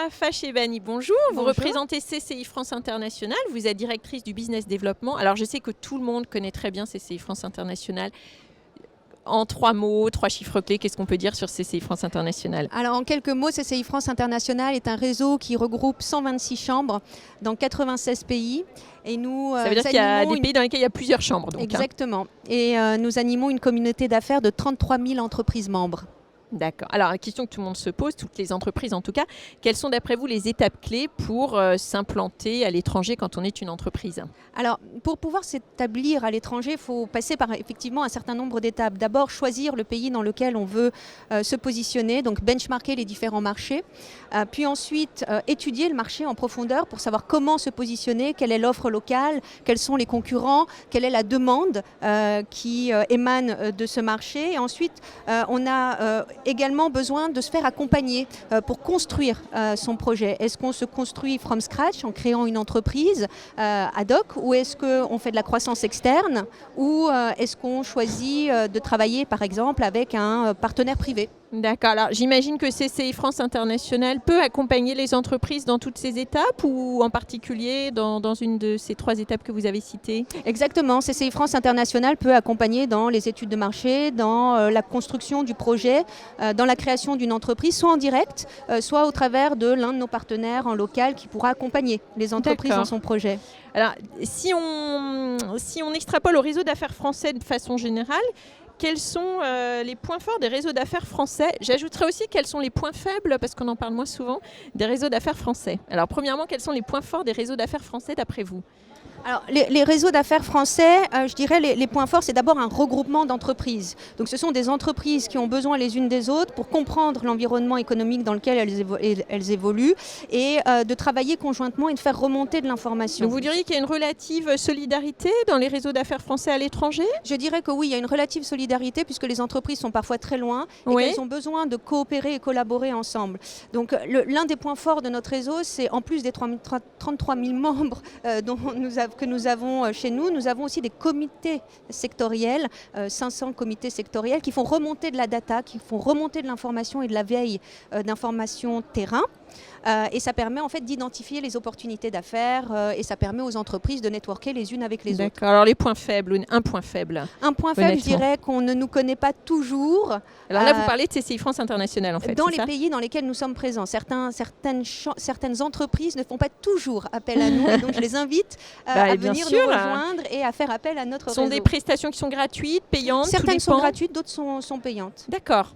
Fachebani, bonjour. Vous Bonjour. représentez CCI France International. Vous êtes directrice du business développement. Alors, je sais que tout le monde connaît très bien CCI France International. En 3 mots, 3 chiffres clés, qu'est-ce qu'on peut dire sur CCI France International? Alors en quelques mots, CCI France International est un réseau qui regroupe 126 chambres dans 96 pays. Et nous, ça veut dire qu'il y a des pays dans lesquels il y a plusieurs chambres. Donc, exactement. Et nous animons une communauté d'affaires de 33 000 entreprises membres. D'accord. Alors, la question que tout le monde se pose, toutes les entreprises en tout cas, quelles sont d'après vous les étapes clés pour s'implanter à l'étranger quand on est une entreprise? Alors, pour pouvoir s'établir à l'étranger, il faut passer par effectivement un certain nombre d'étapes. D'abord, choisir le pays dans lequel on veut se positionner, donc benchmarker les différents marchés. Puis ensuite, étudier le marché en profondeur pour savoir comment se positionner, quelle est l'offre locale, quels sont les concurrents, quelle est la demande qui émane de ce marché. Et ensuite, on a également besoin de se faire accompagner pour construire son projet. Est-ce qu'on se construit from scratch en créant une entreprise ad hoc, ou est-ce qu'on fait de la croissance externe, ou est-ce qu'on choisit de travailler par exemple avec un partenaire privé? D'accord. Alors, j'imagine que CCI France International peut accompagner les entreprises dans toutes ces étapes, ou en particulier dans une de ces 3 étapes que vous avez citées? Exactement. CCI France International peut accompagner dans les études de marché, dans la construction du projet, dans la création d'une entreprise, soit en direct, soit au travers de l'un de nos partenaires en local qui pourra accompagner les entreprises dans son projet. Alors, si on extrapole au réseau d'affaires français de façon générale, quels sont les points forts des réseaux d'affaires français? J'ajouterais aussi quels sont les points faibles, parce qu'on en parle moins souvent, des réseaux d'affaires français. Alors premièrement, quels sont les points forts des réseaux d'affaires français d'après vous? Alors, les réseaux d'affaires français, je dirais les points forts, c'est d'abord un regroupement d'entreprises. Donc ce sont des entreprises qui ont besoin les unes des autres pour comprendre l'environnement économique dans lequel elles évoluent et de travailler conjointement et de faire remonter de l'information. Donc vous diriez qu'il y a une relative solidarité dans les réseaux d'affaires français à l'étranger? Je dirais que oui, il y a une relative solidarité puisque les entreprises sont parfois très loin et qu'elles ont besoin de coopérer et collaborer ensemble. Donc l'un des points forts de notre réseau, c'est en plus des 33 000 membres que nous avons chez nous, nous avons aussi des comités sectoriels, 500 comités sectoriels qui font remonter de la data, qui font remonter de l'information et de la veille d'information terrain. Et ça permet en fait d'identifier les opportunités d'affaires et ça permet aux entreprises de networker les unes avec les autres. D'accord. Alors les points faibles, un point faible. Un point faible, je dirais qu'on ne nous connaît pas toujours. Alors là, vous parlez de CCI France International en fait. Dans les pays dans lesquels nous sommes présents, certaines entreprises ne font pas toujours appel à nous. Et donc je les invite à venir nous rejoindre et à faire appel à notre réseau. Ce sont des prestations qui sont gratuites, payantes? Certaines sont gratuites, d'autres sont payantes. D'accord.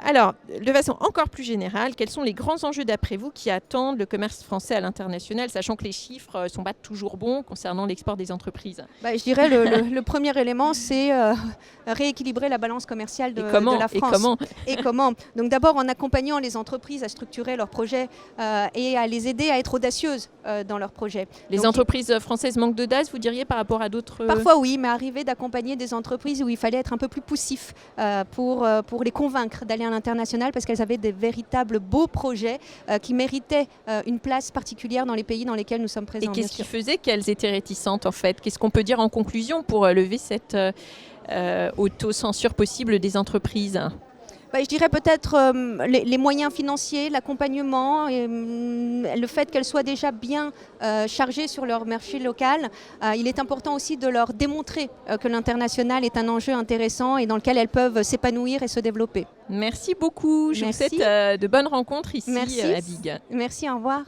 Alors, de façon encore plus générale, quels sont les grands enjeux d'après vous qui attendent le commerce français à l'international, sachant que les chiffres ne sont pas toujours bons concernant l'export des entreprises? Je dirais le premier élément, c'est rééquilibrer la balance commerciale de la France. Et comment? Donc d'abord en accompagnant les entreprises à structurer leurs projets et à les aider à être audacieuses dans leurs projets. Les entreprises françaises manquent d'audace, vous diriez, par rapport à d'autres? Parfois oui, mais arriver d'accompagner des entreprises où il fallait être un peu plus poussif pour les convaincre d'aller à l'international parce qu'elles avaient des véritables beaux projets qui méritaient une place particulière dans les pays dans lesquels nous sommes présents. Et qu'est-ce qui faisait qu'elles étaient réticentes en fait? Qu'est-ce qu'on peut dire en conclusion pour lever cette autocensure possible des entreprises? Je dirais peut-être les moyens financiers, l'accompagnement, le fait qu'elles soient déjà bien chargées sur leur marché local. Il est important aussi de leur démontrer que l'international est un enjeu intéressant et dans lequel elles peuvent s'épanouir et se développer. Merci beaucoup. Je vous souhaite de bonnes rencontres ici à Big. Merci, au revoir.